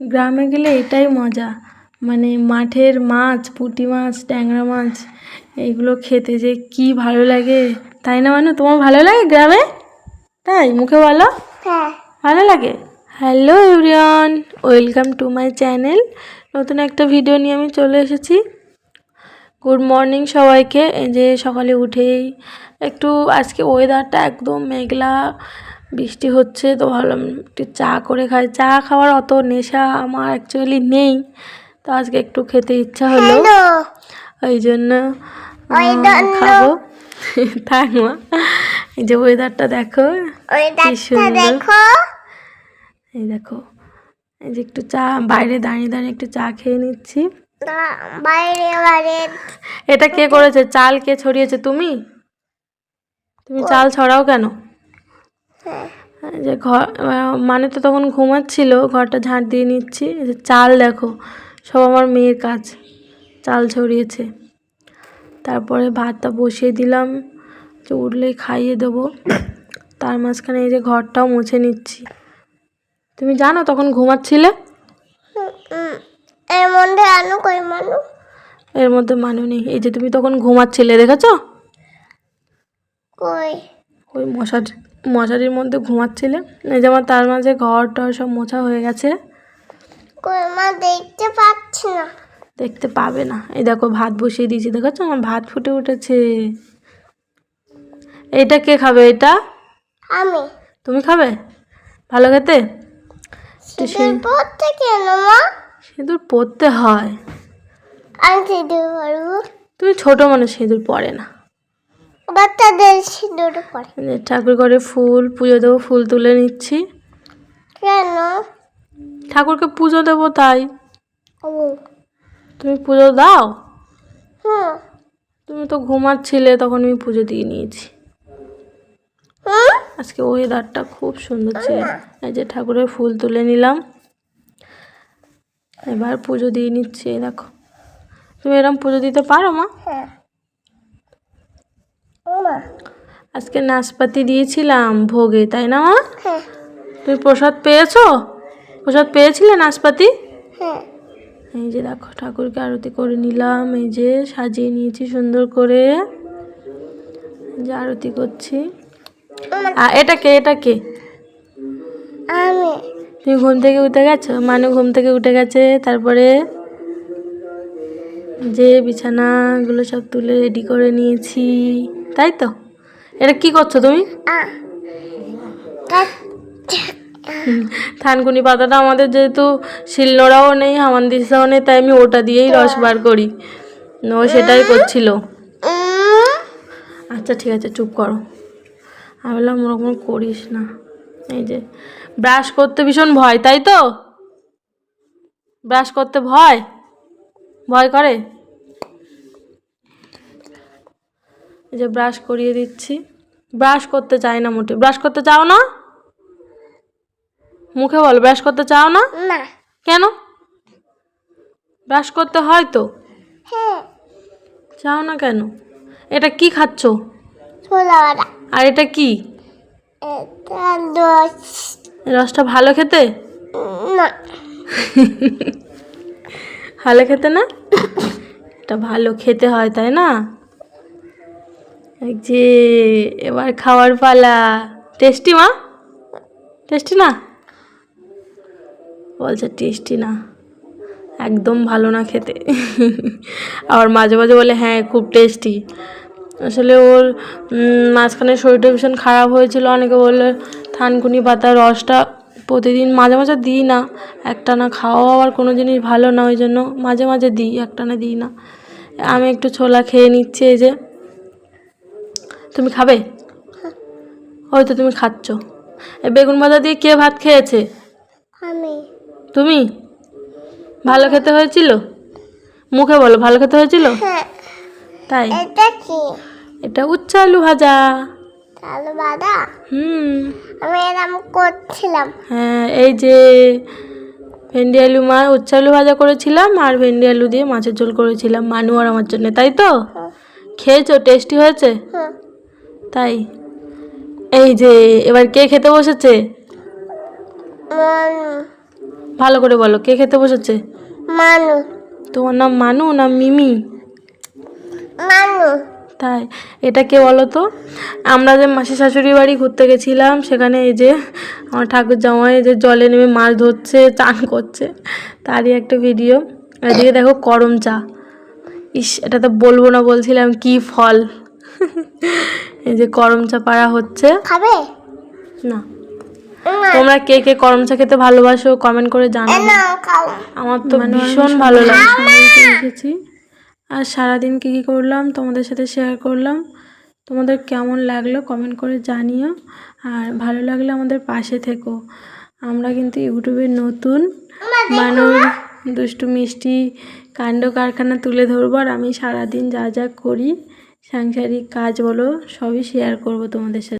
গ্রামে গেলে এটাই মজা, মানে মাঠের মাছ, পুঁটি মাছ, ট্যাংরা মাছ, এইগুলো খেতে যে কি ভালো লাগে, তাই না? মানে তোমার ভালো লাগে গ্রামে? তাই মুখে বলো। হ্যাঁ ভালো লাগে। Hello everyone, welcome to my channel. নতুন একটা ভিডিও নিয়ে আমি চলে এসেছি। গুড মর্নিং সবাইকে। এই যে সকালে উঠেই একটু আজকে ওয়েদারটা একদম মেঘলা, বৃষ্টি হচ্ছে, তো ভাবলাম একটু চা করে খাই। চা খাওয়ার অত নেশা আমার অ্যাকচুয়ালি নেই, তো আজকে একটু খেতে ইচ্ছা হলো, ওই জন্য খাবো। থাক মা, এই যে ওয়েদারটা দেখো কি সুন্দর। এই দেখো, এই যে একটু চা বাইরে দাঁড়িয়ে দাঁড়িয়ে একটু চা খেয়ে নিচ্ছি। এটা কে করেছে? চাল কে ছড়িয়েছে? তুমি চাল ছড়াও কেন? যে ঘর মানে তো তখন ঘুমাচ্ছিল, ঘরটা ঝাঁট দিয়ে নিচ্ছি। চাল দেখো, সব আমার মেয়ের কাজ, চাল ছড়িয়েছে। তারপরে ভাতটা বসিয়ে দিলাম, যে উঠলেই খাইয়ে দেবো। তার মাঝখানে এই যে ঘরটাও মুছে নিচ্ছি। তুমি জানো তখন ঘুমাচ্ছিলে? এর মধ্যে মানু নেই। এই যে তুমি তখন ঘুমাচ্ছিলে, দেখেছো? ওই মশারির মধ্যে ঘুমাচ্ছিলে। এই যে আমার তার মাঝে ঘরটা সব মোছা হয়ে গেছে। দেখতে পাচ্ছি না। দেখতে পাবে না। এই দেখো ভাত বসিয়ে দিয়েছি, দেখেছো আমার ভাত ফুটে উঠেছে। এটা কে খাবে? এটা আমি। তুমি খাবে? ভালো খেতে? সিঁদুর পরতে কেন মা? সিঁদুর পরতে হয়। আমি সিঁদুর পরবো। তুমি ছোট মানুষ, সিঁদুর পরে না। বাচ্চাদের সিঁদুর পরে। ঠাকুর ঘরে ফুল পুজো দেবো, ফুল তুলে নিচ্ছি। কেন? ঠাকুরকে পুজো দেবো তাই। ও, তুমি পুজো দাও? হুম। তুমি তো ঘুমাচ্ছিলে, তখন আমি পুজো দিয়ে নিয়েছি। আজকে ওয়েদারটা খুব সুন্দর ছিল। এই যে ঠাকুরের ফুল তুলে নিলাম, এবার পুজো দিয়ে নিচ্ছি। দেখো, তুমি এরকম পুজো দিতে পারো মা? হ্যাঁ। আজকে নাশপাতি দিয়েছিলাম ভোগে, তাই না মা? হ্যাঁ। তুমি প্রসাদ পেয়েছো? প্রসাদ পেয়েছিলে নাশপাতি? হ্যাঁ। এই যে দেখো, ঠাকুরকে আরতি করে নিলাম। এই যে সাজিয়ে নিয়েছি সুন্দর করে, যে আরতি করছি। এটা কে? এটা কে? আমি। তুমি ঘুম থেকে উঠে গেছো? মানু ঘুম থেকে উঠে গেছে। তারপরে যে বিছানাগুলো সব তুলে রেডি করে নিয়েছি, তাই তো? এটা কি করছো তুমি? থানকুনি পাতাটা আমাদের যেহেতু শিলনোড়াও নেই, হামানদিস্তাও নেই, তাই আমি ওটা দিয়েই রস বার করি। ও সেটাই করছিল। আচ্ছা ঠিক আছে, চুপ করো। আমি বললাম ওরকম করিস না। এই যে ব্রাশ করতে ভীষণ ভয়, তাই তো? ব্রাশ করতে ভয় করে। এই যে ব্রাশ করিয়ে দিচ্ছি। ব্রাশ করতে চাই না মোটে। ব্রাশ করতে চাও না? মুখে বল, ব্রাশ করতে চাও না? না। কেন? ব্রাশ করতে হয় তো। হ্যাঁ। চাও না কেন? এটা কি খাচ্ছ? ছোলা বড়া। আর এটা কি? এটা রস। রসটা ভালো খেতে? না। ভালো খেতে না? এটা ভালো খেতে হয়, তাই না? এই যে এবার খাওয়ার পালা। টেস্টি মা? টেস্টি না? বলছে টেস্টি না, একদম ভালো না খেতে। আবার মাঝে মাঝে বলে হ্যাঁ খুব টেস্টি। আসলে ওর মাঝখানে শরীরটা ভীষণ খারাপ হয়েছিল। অনেকে বললে থানকুনি পাতার রসটা প্রতিদিন মাঝে মাঝে দিই না, একটানা খাওয়া আবার কোনো জিনিস ভালো না, ওই জন্য মাঝে মাঝে দিই, একটানা দিই না। আমি একটু ছোলা খেয়ে নিচ্ছি। এই যে তুমি খাবে? হয়তো তুমি খাচ্ছ। এই বেগুন ভাজা দিয়ে কে ভাত খেয়েছে? আমি। তুমি? ভালো খেতে হয়েছিল? মুখে বলো, ভালো খেতে হয়েছিল? হ্যাঁ। তাই? এটা কি? এটা উচ্ছে আলু ভাজা। আলু ভাজা? আমি এরকম করছিলাম। হ্যাঁ, এই যে ভেন্ডি আলু উচ্ছে আলু ভাজা করেছিলাম, আর ভেন্ডি আলু দিয়ে মাছের ঝোল করেছিলাম মানু আর আমার জন্য, তাই তো? খেয়েছো? টেস্টি হয়েছে? তাই? এই যে এবার কে খেতে বসেছে? ভালো করে বলো, কে খেতে বসেছে? মানু। তোমার নাম মানু না মিমি? মানু। তাই, এটা কে বলো তো? আমরা যে মাসি শাশুড়ি বাড়ি ঘুরতে গেছিলাম, সেখানে এই যে আমার ঠাকুর জামাই এই যে জলে নেমে মাছ ধরছে, চান করছে, তারই একটা ভিডিও। এদিকে দেখো করম চা, ইস এটা তো বলবো না বলছিলাম, কি ফল। এই যে করম চা পাড়া হচ্ছে। খাবে? না, তোমরা কে কে করম চা খেতে ভালোবাসো কমেন্ট করে জানাবে। না খাও। আমার তো ভীষণ ভালো লাগে। বাড়িতে এসেছি আর সারাদিন কী কী করলাম তোমাদের সাথে শেয়ার করলাম। তোমাদের কেমন লাগলো কমেন্ট করে জানিও, আর ভালো লাগলে আমাদের পাশে থেকো। আমরা কিন্তু ইউটিউবে নতুন, মানুষ দুষ্টু মিষ্টি কাণ্ড কারখানা তুলে ধরবো, আর আমি সারাদিন যা যা করি সাংসারিক কাজ বলো সবই শেয়ার করব তোমাদের সাথে।